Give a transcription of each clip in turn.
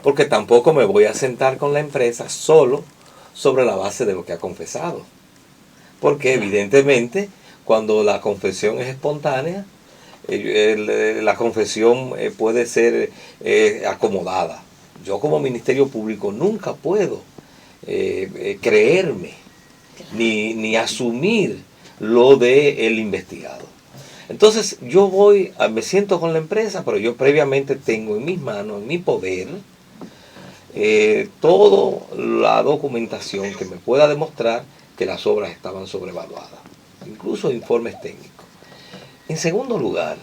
porque tampoco me voy a sentar con la empresa solo sobre la base de lo que ha confesado. Porque evidentemente, cuando la confesión es espontánea, la confesión puede ser acomodada. Yo como Ministerio Público nunca puedo creerme ni asumir lo del investigado. Entonces yo me siento con la empresa, pero yo previamente tengo en mis manos, en mi poder, toda la documentación que me pueda demostrar que las obras estaban sobrevaluadas, incluso informes técnicos. En segundo lugar,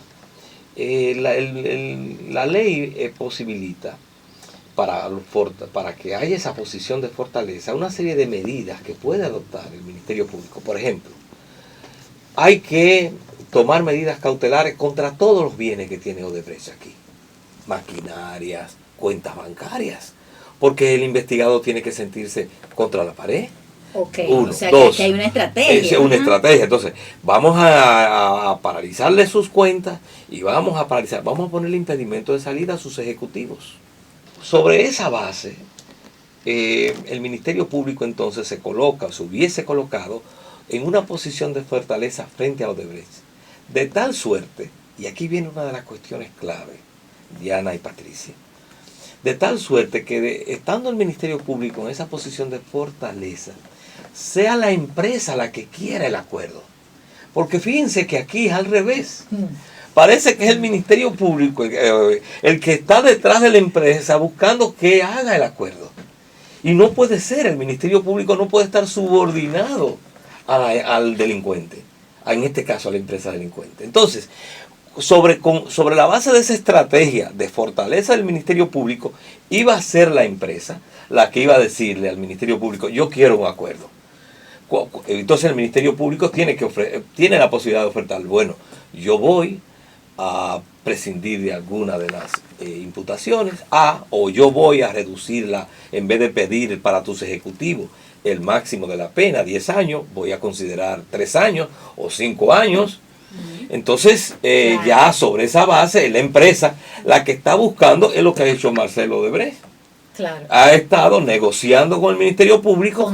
la ley posibilita para que haya esa posición de fortaleza una serie de medidas que puede adoptar el Ministerio Público. Por ejemplo, hay que tomar medidas cautelares contra todos los bienes que tiene Odebrecht aquí. Maquinarias, cuentas bancarias. Porque el investigado tiene que sentirse contra la pared. Okay. Uno, o sea, dos. Que hay una estrategia. Es una estrategia. Entonces, vamos a paralizarle sus cuentas y vamos a ponerle impedimento de salida a sus ejecutivos. Sobre esa base, el Ministerio Público entonces se hubiese colocado en una posición de fortaleza frente a Odebrecht. De tal suerte, y aquí viene una de las cuestiones clave, Diana y Patricia, de tal suerte que estando el Ministerio Público en esa posición de fortaleza, sea la empresa la que quiera el acuerdo. Porque fíjense que aquí es al revés. Parece que es el Ministerio Público el que está detrás de la empresa buscando que haga el acuerdo. Y no puede ser, el Ministerio Público no puede estar subordinado al delincuente, en este caso a la empresa delincuente. Entonces, sobre la base de esa estrategia de fortaleza del Ministerio Público, iba a ser la empresa la que iba a decirle al Ministerio Público, yo quiero un acuerdo. Entonces el Ministerio Público tiene la posibilidad de ofertar, bueno, yo voy a prescindir de alguna de las imputaciones, o yo voy a reducirla, en vez de pedir para tus ejecutivos el máximo de la pena, 10 años, voy a considerar 3 años o 5 años. Entonces, ya sobre esa base, la empresa, la que está buscando es lo que ha hecho Marcelo Odebrecht. Claro. Ha estado negociando con el Ministerio Público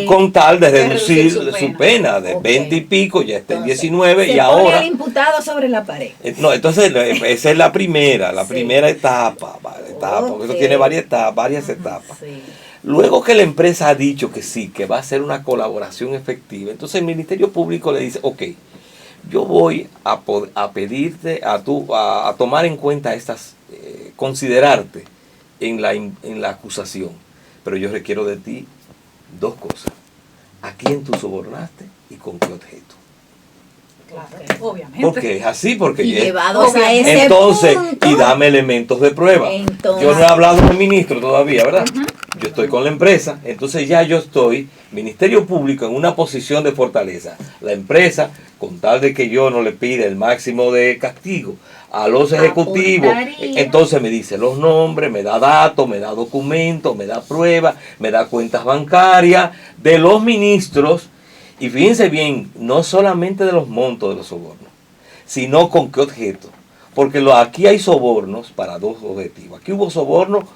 con tal de reducir su pena de 20 y pico, ya está en 19 y ahora... Se pone el imputado sobre la pared. No, entonces esa es la primera etapa, porque eso tiene varias etapas. Sí. Luego que la empresa ha dicho que sí, que va a ser una colaboración efectiva, entonces el Ministerio Público le dice, ok, yo voy a pedirte, a tomar en cuenta considerarte en la acusación, pero yo requiero de ti 2 cosas: a quién tú sobornaste y con qué objeto. Claro, obviamente. Porque es así, porque llevados a ese entonces punto, y dame elementos de prueba. Yo no he hablado con el ministro todavía, ¿verdad? Yo estoy con la empresa, entonces ya yo estoy, Ministerio Público, en una posición de fortaleza. La empresa, con tal de que yo no le pida el máximo de castigo a los ejecutivos, entonces me dice los nombres, me da datos, me da documentos, me da pruebas, me da cuentas bancarias de los ministros. Y fíjense bien, no solamente de los montos de los sobornos, sino con qué objeto. Porque aquí hay sobornos para 2 objetivos. Aquí hubo sobornos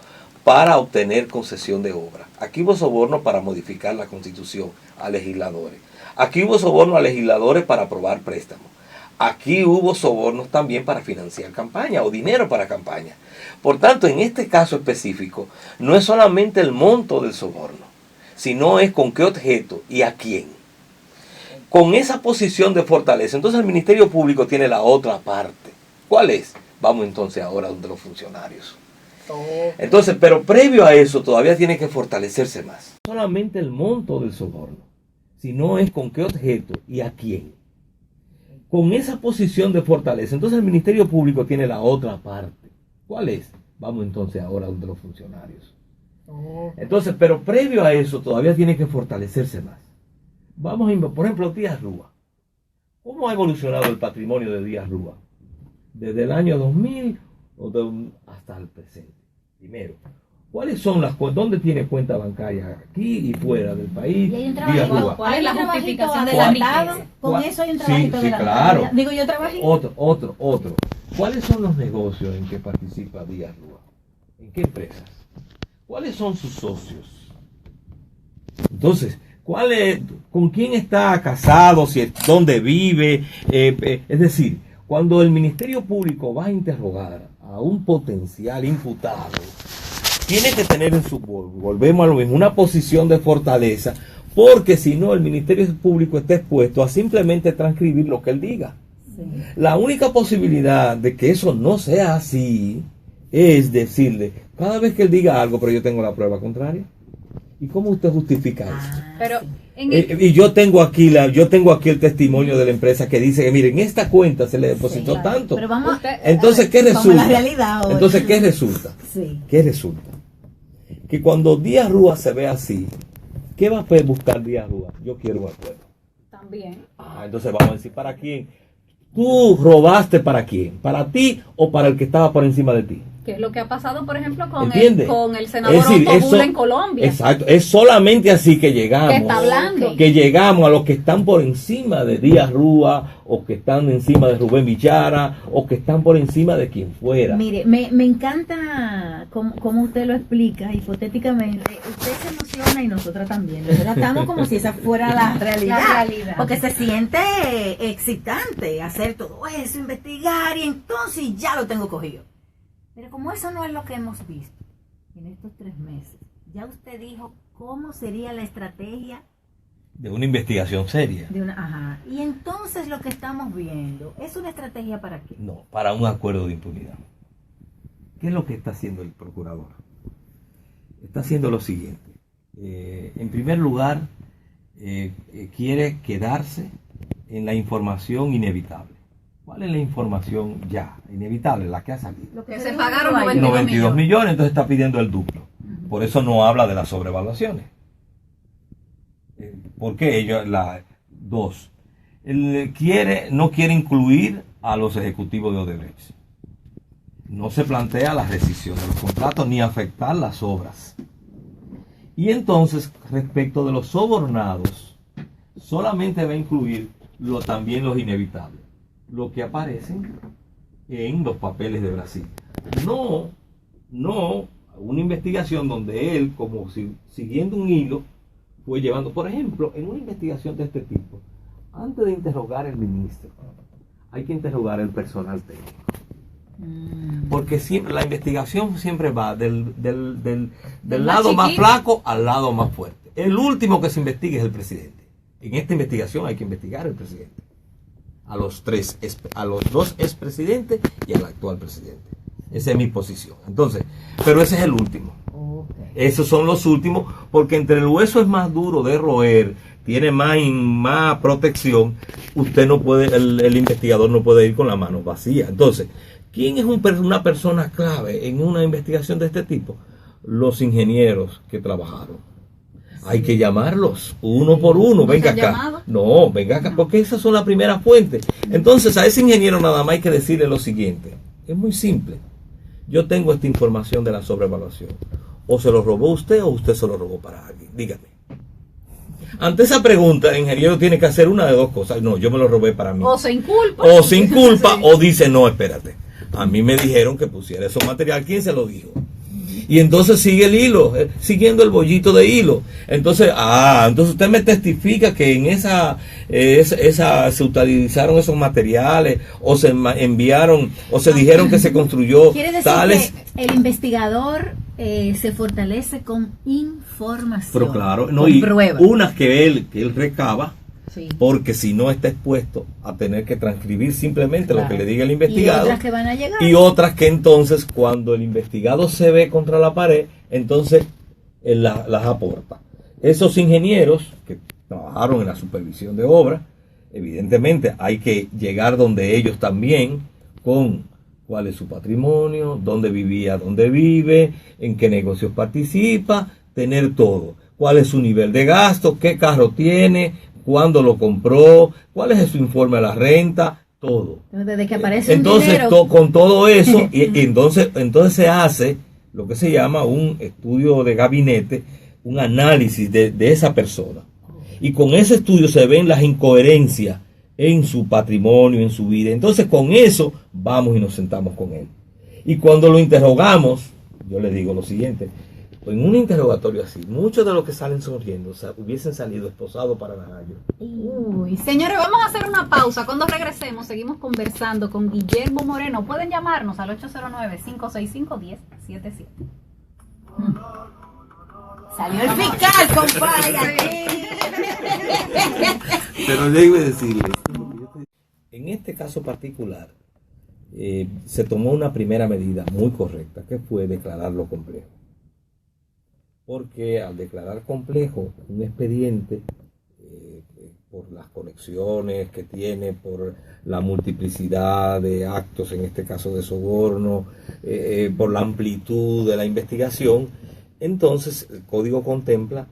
para obtener concesión de obra. Aquí hubo sobornos para modificar la Constitución a legisladores. Aquí hubo sobornos a legisladores para aprobar préstamos. Aquí hubo sobornos también para financiar campaña o dinero para campaña. Por tanto, en este caso específico, no es solamente el monto del soborno, sino es con qué objeto y a quién. Con esa posición de fortaleza, entonces el Ministerio Público tiene la otra parte. ¿Cuál es? Vamos entonces ahora donde los funcionarios. Entonces, pero previo a eso todavía tiene que fortalecerse más. No solamente el monto del soborno, sino es con qué objeto y a quién. Con esa posición de fortaleza, entonces el Ministerio Público tiene la otra parte. ¿Cuál es? Vamos entonces ahora donde los funcionarios. Entonces, pero previo a eso todavía tiene que fortalecerse más. Vamos a, por ejemplo, Díaz Rúa. ¿Cómo ha evolucionado el patrimonio de Díaz Rúa? Desde el año 2000 hasta el presente. Primero, ¿cuáles son dónde tiene cuenta bancaria aquí y fuera del país? Díaz Rúa. ¿Cuál es la justificación adelantado? Con eso hay un trabajito sí, claro. Digo, yo trabajé. Otro. ¿Cuáles son los negocios en que participa Díaz Rúa? ¿En qué empresas? ¿cuáles son sus socios? Entonces, ¿con quién está casado? ¿Dónde vive? Es decir, cuando el Ministerio Público va a interrogar a un potencial imputado, tiene que tener volvemos a lo mismo, una posición de fortaleza, porque si no, el Ministerio Público está expuesto a simplemente transcribir lo que él diga. Sí. La única posibilidad de que eso no sea así es decirle, cada vez que él diga algo, pero yo tengo la prueba contraria. ¿Y cómo usted justifica eso? Pero y yo tengo aquí el testimonio de la empresa que dice que mire, en esta cuenta se le depositó tanto. Pero vamos, entonces, ¿qué resulta? La realidad hoy. Entonces, ¿qué resulta? Sí. ¿Qué resulta? Que cuando Díaz Rúa se ve así, ¿qué va a buscar Díaz Rúa? Yo quiero un acuerdo. También. Entonces vamos a decir, ¿para quién? ¿Tú robaste para quién? ¿Para ti o para el que estaba por encima de ti? Que es lo que ha pasado, por ejemplo, con el senador Otto Bula en Colombia. Exacto, es solamente así que llegamos. Que está hablando. Que llegamos a los que están por encima de Díaz Rúa, o que están encima de Rubén Villara, o que están por encima de quien fuera. Mire, me encanta cómo usted lo explica, hipotéticamente. Usted se emociona y nosotras también. Lo tratamos como si esa fuera la realidad. La realidad. Porque se siente excitante hacer todo eso, investigar, y entonces ya lo tengo cogido. Pero como eso no es lo que hemos visto en estos 3 meses, ya usted dijo cómo sería la estrategia de una investigación seria. Y entonces lo que estamos viendo, ¿es una estrategia para qué? No, para un acuerdo de impunidad. ¿Qué es lo que está haciendo el procurador? Está haciendo lo siguiente. En primer lugar, quiere quedarse en la información inevitable. ¿Cuál es la información ya inevitable, la que ha salido? Lo que se pagaron 92 millones, entonces está pidiendo el duplo. Por eso no habla de las sobrevaluaciones. ¿Por qué? Él no quiere incluir a los ejecutivos de Odebrecht. No se plantea la rescisión de los contratos ni afectar las obras. Y entonces, respecto de los sobornados, solamente va a incluir también los inevitables, lo que aparecen en los papeles de Brasil. No una investigación donde él, como siguiendo un hilo, fue llevando, por ejemplo, en una investigación de este tipo, antes de interrogar al ministro, hay que interrogar al personal técnico. Porque siempre, la investigación siempre va del lado más flaco al lado más fuerte. El último que se investiga es el presidente. En esta investigación hay que investigar al presidente. A los 2 expresidentes y al actual presidente. Esa es mi posición. Entonces, pero ese es el último. Esos son los últimos, porque entre el hueso es más duro de roer, tiene más protección. Usted no puede, el investigador no puede ir con la mano vacía. Entonces, ¿quién es una persona clave en una investigación de este tipo? Los ingenieros que trabajaron. Hay que llamarlos uno por uno. Venga acá. Llamado? No, venga acá, porque esas son las primeras fuentes. Entonces, a ese ingeniero nada más hay que decirle lo siguiente. Es muy simple. Yo tengo esta información de la sobrevaluación. O se lo robó usted o usted se lo robó para alguien. Dígame. Ante esa pregunta, el ingeniero tiene que hacer una de dos cosas. No, yo me lo robé para mí. O se inculpa. Sí. O dice, no, espérate. A mí me dijeron que pusiera ese material. ¿Quién se lo dijo? Y entonces sigue el hilo, siguiendo el bollito de hilo. Entonces usted me testifica que en esa se utilizaron esos materiales, o se enviaron, o se dijeron que se construyó. Quiere decir tales. Que el investigador se fortalece con información. Pero claro, con pruebas. Unas que él recaba. Sí. Porque si no está expuesto a tener que transcribir simplemente lo que le diga el investigado. Y otras que van a llegar. Y otras que entonces, cuando el investigado se ve contra la pared, entonces él las aporta. Esos ingenieros que trabajaron en la supervisión de obra, evidentemente hay que llegar donde ellos también, con cuál es su patrimonio, dónde vivía, dónde vive, en qué negocios participa, tener todo. Cuál es su nivel de gasto, qué carro tiene, cuándo lo compró, cuál es su informe de la renta, todo. Desde que aparece entonces, un dinero. Con todo eso, y entonces se hace lo que se llama un estudio de gabinete, un análisis de esa persona. Y con ese estudio se ven las incoherencias en su patrimonio, en su vida. Entonces con eso vamos y nos sentamos con él. Y cuando lo interrogamos, yo le digo lo siguiente: en un interrogatorio así, muchos de los que salen sonriendo hubiesen salido esposados para Najayo. Uy, señores, vamos a hacer una pausa. Cuando regresemos, seguimos conversando con Guillermo Moreno. Pueden llamarnos al 809-565-1077. Salió el fiscal, compadre. Pero déjeme decirle, en este caso particular, se tomó una primera medida muy correcta, que fue declararlo complejo. Porque al declarar complejo un expediente, por las conexiones que tiene, por la multiplicidad de actos, en este caso de soborno, por la amplitud de la investigación, entonces el código contempla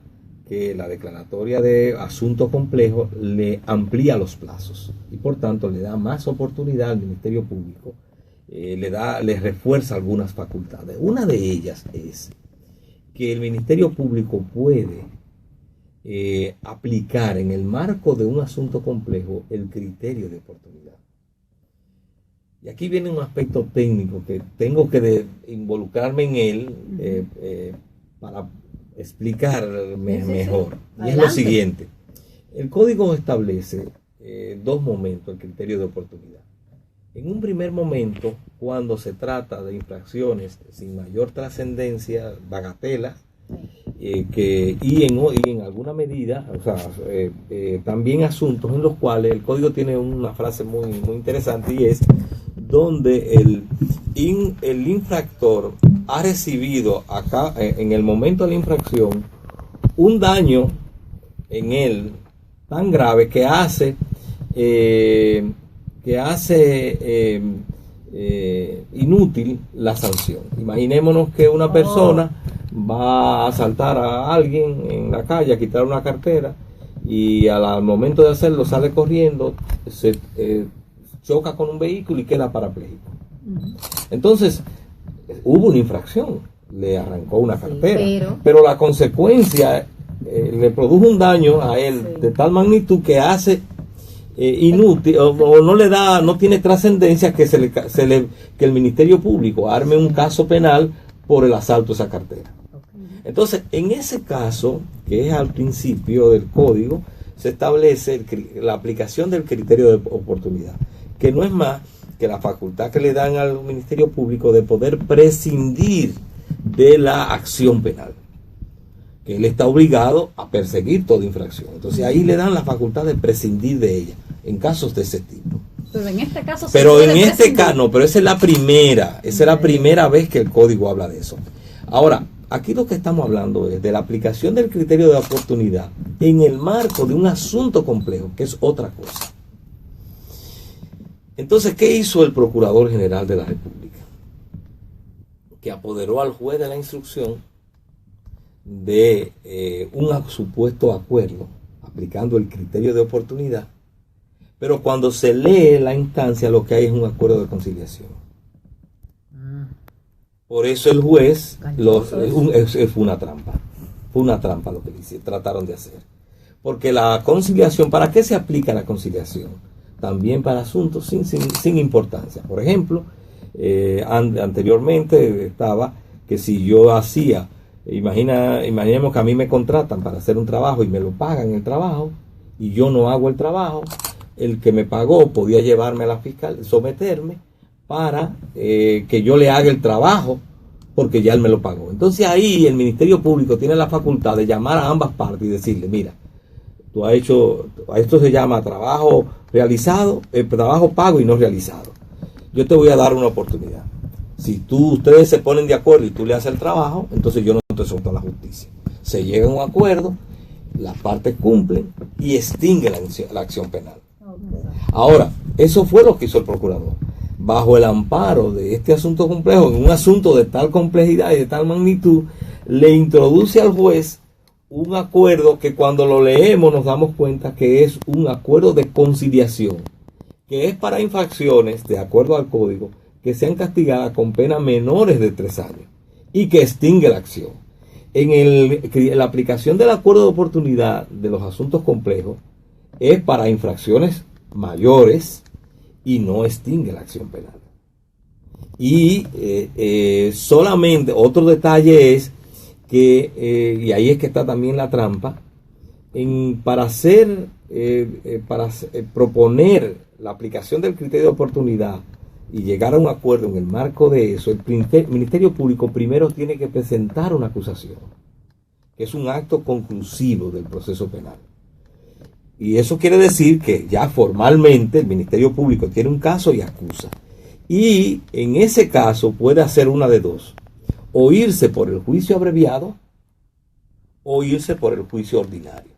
que la declaratoria de asunto complejo le amplía los plazos y por tanto le da más oportunidad al Ministerio Público, le refuerza algunas facultades. Una de ellas es que el Ministerio Público puede aplicar en el marco de un asunto complejo el criterio de oportunidad. Y aquí viene un aspecto técnico que tengo que involucrarme en él para explicarme mejor. Y es lo siguiente. El código establece dos momentos el criterio de oportunidad. En un primer momento, cuando se trata de infracciones sin mayor trascendencia, bagatelas, y en alguna medida, o sea, también asuntos en los cuales el código tiene una frase muy, muy interesante, y es donde el infractor ha recibido acá, en el momento de la infracción, un daño en él tan grave que hace inútil la sanción. Imaginémonos que una persona va a asaltar a alguien en la calle, a quitar una cartera, y al momento de hacerlo sale corriendo, se choca con un vehículo y queda parapléjico. Entonces, hubo una infracción, le arrancó una cartera, pero la consecuencia le produjo un daño a él de tal magnitud que hace inútil, o no tiene trascendencia que que el Ministerio Público arme un caso penal por el asalto de esa cartera. Entonces, en ese caso, que es al principio del código, se establece la aplicación del criterio de oportunidad, que no es más que la facultad que le dan al Ministerio Público de poder prescindir de la acción penal, que él está obligado a perseguir toda infracción. Entonces ahí le dan la facultad de prescindir de ella en casos de ese tipo. Pero en este caso no, pero esa es la primera vez que el código habla de eso. Ahora, aquí lo que estamos hablando es de la aplicación del criterio de oportunidad en el marco de un asunto complejo, que es otra cosa. Entonces, ¿qué hizo el Procurador General de la República? Que apoderó al juez de la instrucción de un supuesto acuerdo, aplicando el criterio de oportunidad, pero cuando se lee la instancia lo que hay es un acuerdo de conciliación. Por eso el juez fue una trampa lo que trataron de hacer, porque la conciliación, ¿para qué se aplica la conciliación? También para asuntos sin importancia. Por ejemplo, anteriormente estaba que si yo hacía, imaginemos que a mí me contratan para hacer un trabajo y me lo pagan el trabajo y yo no hago el trabajo, el que me pagó podía llevarme a la fiscal, someterme para que yo le haga el trabajo porque ya él me lo pagó. Entonces ahí el Ministerio Público tiene la facultad de llamar a ambas partes y decirle, mira, tú has hecho, esto se llama trabajo realizado, trabajo pago y no realizado. Yo te voy a dar una oportunidad. Si ustedes se ponen de acuerdo y tú le haces el trabajo, entonces yo no te suelto a la justicia. Se llega a un acuerdo, las partes cumplen y extingue la acción penal. Ahora, eso fue lo que hizo el procurador. Bajo el amparo de este asunto complejo, en un asunto de tal complejidad y de tal magnitud, le introduce al juez un acuerdo que cuando lo leemos nos damos cuenta que es un acuerdo de conciliación, que es para infracciones, de acuerdo al código, que sean castigadas con penas menores de 3 años y que extingue la acción. En la aplicación del acuerdo de oportunidad de los asuntos complejos es para infracciones mayores y no extingue la acción penal. Y solamente otro detalle es que, y ahí es que está también la trampa, para proponer la aplicación del criterio de oportunidad y llegar a un acuerdo en el marco de eso, el Ministerio Público primero tiene que presentar una acusación, que es un acto conclusivo del proceso penal. Y eso quiere decir que ya formalmente el Ministerio Público tiene un caso y acusa. Y en ese caso puede hacer una de dos: o irse por el juicio abreviado o irse por el juicio ordinario.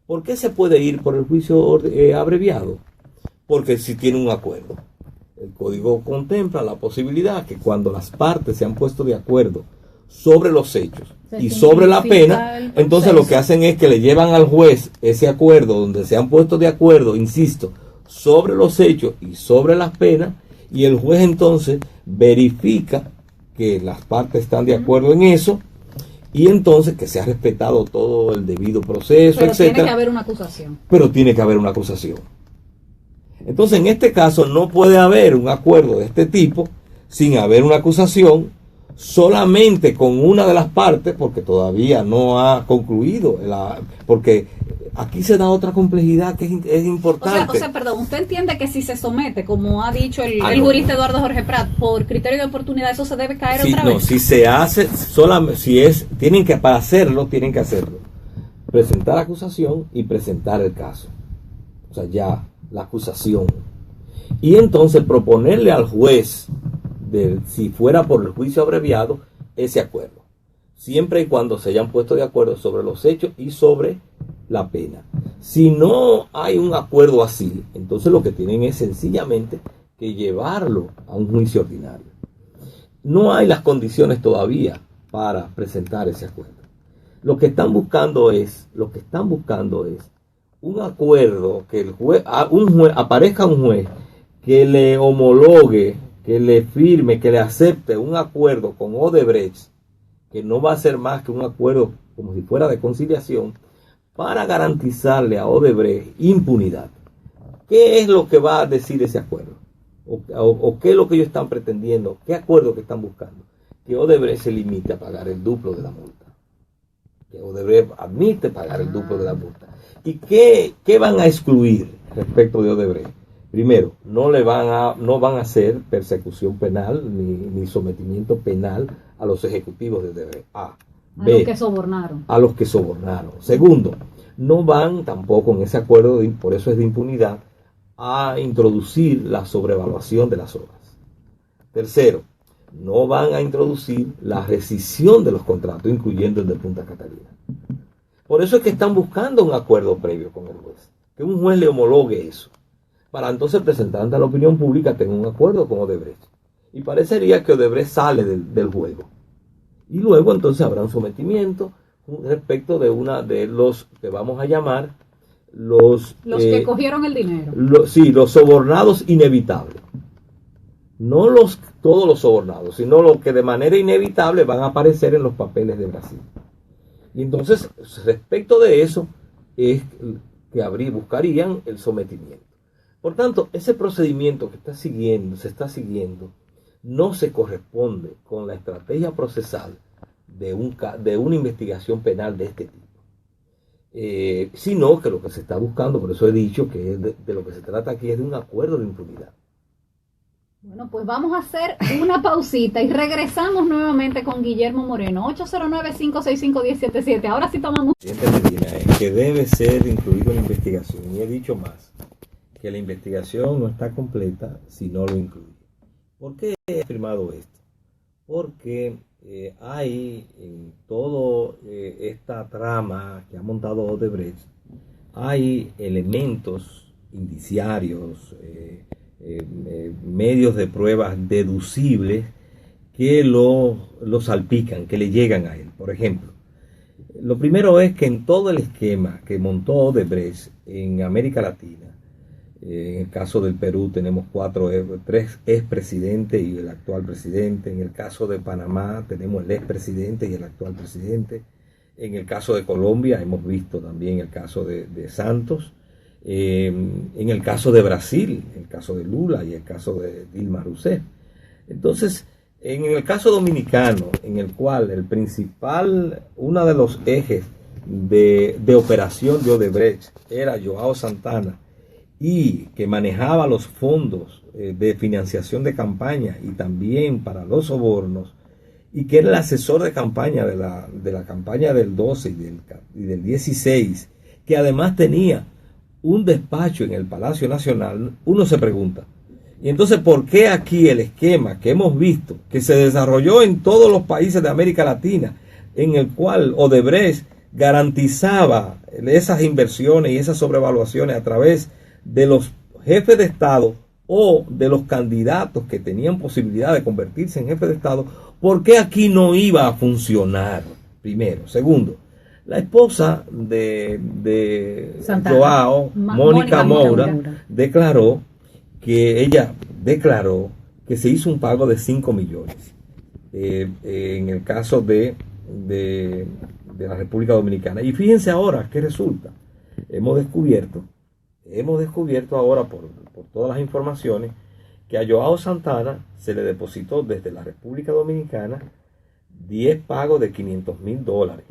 ¿Por qué se puede ir por el juicio abreviado? Porque si tiene un acuerdo. El código contempla la posibilidad que cuando las partes se han puesto de acuerdo sobre los hechos y sobre la pena, entonces lo que hacen es que le llevan al juez ese acuerdo donde se han puesto de acuerdo, insisto, sobre los hechos y sobre las penas, y el juez entonces verifica que las partes están de acuerdo en eso, y entonces que se ha respetado todo el debido proceso, pero etcétera. Tiene que haber una acusación. Pero tiene que haber una acusación. Entonces, en este caso no puede haber un acuerdo de este tipo sin haber una acusación, solamente con una de las partes, porque todavía no ha concluido, porque aquí se da otra complejidad que es importante. O sea, perdón, usted entiende que si se somete, como ha dicho el jurista Eduardo Jorge Prat, por criterio de oportunidad, eso se debe caer otra vez. No, si se hace, para hacerlo, tienen que hacerlo. Presentar acusación y presentar el caso. O sea, ya, la acusación. Y entonces proponerle al juez, si fuera por el juicio abreviado, ese acuerdo. Siempre y cuando se hayan puesto de acuerdo sobre los hechos y sobre la pena. Si no hay un acuerdo así, entonces lo que tienen es sencillamente que llevarlo a un juicio ordinario. No hay las condiciones todavía para presentar ese acuerdo. Lo que están buscando es un acuerdo, que aparezca un juez que le homologue, que le firme, que le acepte un acuerdo con Odebrecht, que no va a ser más que un acuerdo como si fuera de conciliación, para garantizarle a Odebrecht impunidad. ¿Qué es lo que va a decir ese acuerdo? ¿O qué es lo que ellos están pretendiendo? ¿Qué acuerdo que están buscando? Que Odebrecht se limite a pagar el duplo de la multa. Que Odebrecht admite pagar el duplo de la multa. ¿Y qué van a excluir respecto de Odebrecht? Primero, no van a hacer persecución penal ni sometimiento penal a los ejecutivos de Odebrecht. A los que sobornaron. Segundo, no van tampoco en ese acuerdo, por eso es de impunidad, a introducir la sobrevaluación de las obras. Tercero, no van a introducir la rescisión de los contratos, incluyendo el de Punta Catalina. Por eso es que están buscando un acuerdo previo con el juez, que un juez le homologue eso, para entonces presentar ante la opinión pública tenga un acuerdo con Odebrecht. Y parecería que Odebrecht sale del juego. Y luego entonces habrá un sometimiento respecto de los que vamos a llamar los que cogieron el dinero. Los sobornados inevitables. No todos los sobornados, sino los que de manera inevitable van a aparecer en los papeles de Brasil. Y entonces, respecto de eso, es que buscarían el sometimiento. Por tanto, ese procedimiento que se está siguiendo, no se corresponde con la estrategia procesal de una investigación penal de este tipo. Sino que lo que se está buscando, por eso he dicho que de lo que se trata aquí es de un acuerdo de impunidad. Bueno, pues vamos a hacer una pausita y regresamos nuevamente con Guillermo Moreno, 809-565-1077. Ahora sí tomamos... Que debe ser incluido en la investigación. Y he dicho más, que la investigación no está completa si no lo incluye. ¿Por qué he afirmado esto? Porque hay en toda esta trama que ha montado Odebrecht, hay elementos indiciarios, medios de pruebas deducibles que lo salpican, que le llegan a él. Por ejemplo, lo primero es que en todo el esquema que montó Odebrecht en América Latina, en el caso del Perú tenemos 3 expresidentes y el actual presidente. En el caso de Panamá tenemos el expresidente y el actual presidente. En el caso de Colombia hemos visto también el caso de Santos. En el caso de Brasil, el caso de Lula y el caso de Dilma Rousseff. Entonces, En el caso dominicano, en el cual uno de los ejes de operación de Odebrecht era Joao Santana, y que manejaba los fondos de financiación de campaña y también para los sobornos, y que era el asesor de campaña de la campaña del 12 y del 16, que además tenía un despacho en el Palacio Nacional, uno se pregunta, y entonces, ¿por qué aquí el esquema que hemos visto, que se desarrolló en todos los países de América Latina, en el cual Odebrecht garantizaba esas inversiones y esas sobrevaluaciones a través de los jefes de Estado o de los candidatos que tenían posibilidad de convertirse en jefes de Estado, ¿por qué aquí no iba a funcionar? Primero. Segundo, la esposa de Joao, Mónica Moura, declaró que se hizo un pago de 5 millones en el caso de la República Dominicana. Y fíjense ahora qué resulta. Hemos descubierto ahora por todas las informaciones que a Joao Santana se le depositó desde la República Dominicana 10 pagos de $500,000.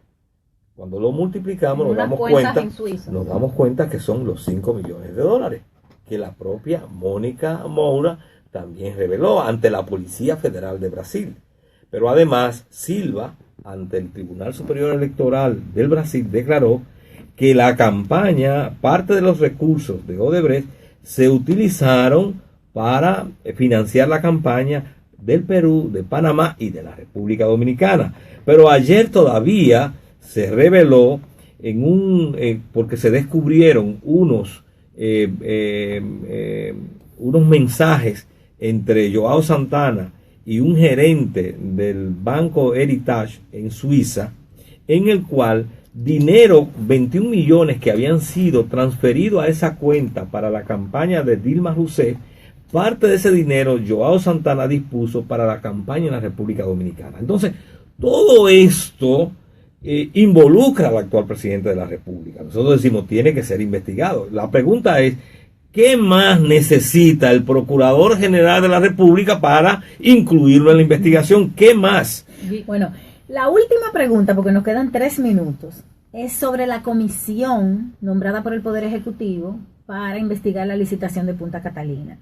Cuando lo multiplicamos nos damos cuenta que son los 5 millones de dólares que la propia Mónica Moura también reveló ante la Policía Federal de Brasil. Pero además, Silva, ante el Tribunal Superior Electoral del Brasil, declaró que la campaña, parte de los recursos de Odebrecht, se utilizaron para financiar la campaña del Perú, de Panamá y de la República Dominicana. Pero ayer todavía se reveló porque se descubrieron unos mensajes entre Joao Santana y un gerente del banco Heritage en Suiza, en el cual 21 millones que habían sido transferidos a esa cuenta para la campaña de Dilma Rousseff, parte de ese dinero Joao Santana dispuso para la campaña en la República Dominicana. Entonces, todo esto involucra al actual presidente de la República. Nosotros decimos, tiene que ser investigado. La pregunta es, ¿qué más necesita el Procurador General de la República para incluirlo en la investigación? ¿Qué más? Bueno, la última pregunta, porque nos quedan 3 minutos, es sobre la comisión nombrada por el Poder Ejecutivo para investigar la licitación de Punta Catalina.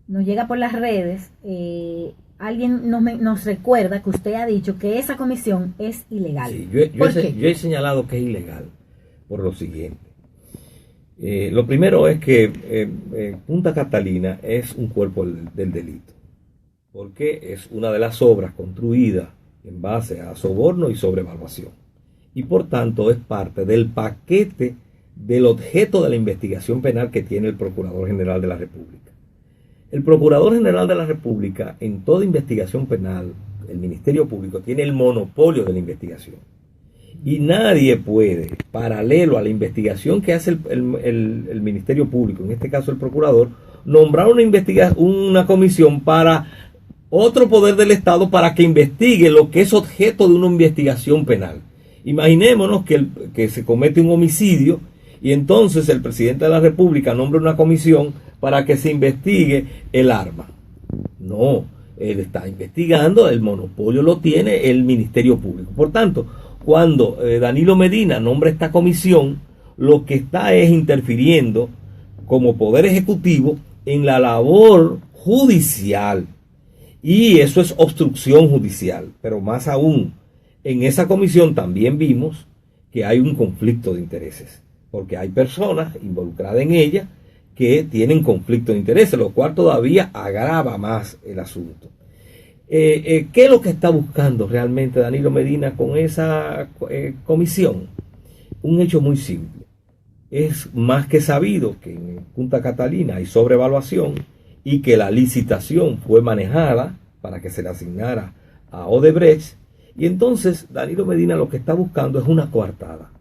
Nos llega por las redes, alguien nos recuerda que usted ha dicho que esa comisión es ilegal. Sí, yo he señalado que es ilegal por lo siguiente. Lo primero es que Punta Catalina es un cuerpo del delito, porque es una de las obras construidas en base a soborno y sobrevaluación, y por tanto es parte del paquete del objeto de la investigación penal que tiene el Procurador General de la República. El Procurador General de la República, en toda investigación penal, el Ministerio Público tiene el monopolio de la investigación. Y nadie puede, paralelo a la investigación que hace el Ministerio Público, en este caso el Procurador, nombrar una comisión para otro poder del Estado para que investigue lo que es objeto de una investigación penal. Imaginémonos que se comete un homicidio y entonces el presidente de la República nombra una comisión para que se investigue el arma. No, él está investigando, el monopolio lo tiene el Ministerio Público. Por tanto, cuando Danilo Medina nombra esta comisión, lo que está es interfiriendo como Poder Ejecutivo en la labor judicial. Y eso es obstrucción judicial. Pero más aún, en esa comisión también vimos que hay un conflicto de intereses, porque hay personas involucradas en ella que tienen conflicto de intereses, lo cual todavía agrava más el asunto. ¿Qué es lo que está buscando realmente Danilo Medina con esa comisión? Un hecho muy simple. Es más que sabido que en Punta Catalina hay sobrevaluación y que la licitación fue manejada para que se le asignara a Odebrecht, y entonces Danilo Medina lo que está buscando es una coartada.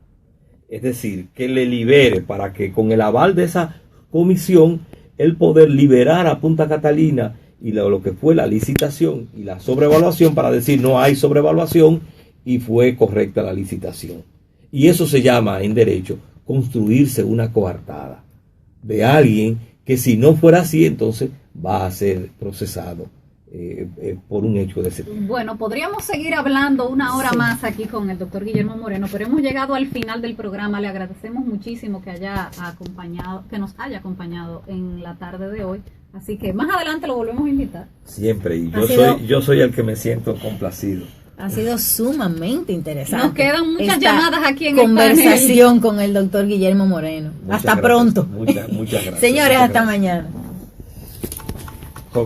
Es decir, que le libere para que con el aval de esa comisión el poder liberar a Punta Catalina y lo que fue la licitación y la sobrevaluación, para decir no hay sobrevaluación y fue correcta la licitación. Y eso se llama en derecho construirse una coartada de alguien que, si no fuera así, entonces va a ser procesado por un hecho de ese tipo. Bueno, podríamos seguir hablando una hora más aquí con el doctor Guillermo Moreno, pero hemos llegado al final del programa. Le agradecemos muchísimo que nos haya acompañado en la tarde de hoy. Así que más adelante lo volvemos a invitar. Siempre, y yo soy el que me siento complacido. Ha sido sumamente interesante. Nos quedan muchas llamadas aquí en conversación con el doctor Guillermo Moreno. Hasta pronto. Muchas gracias. Señores, hasta mañana.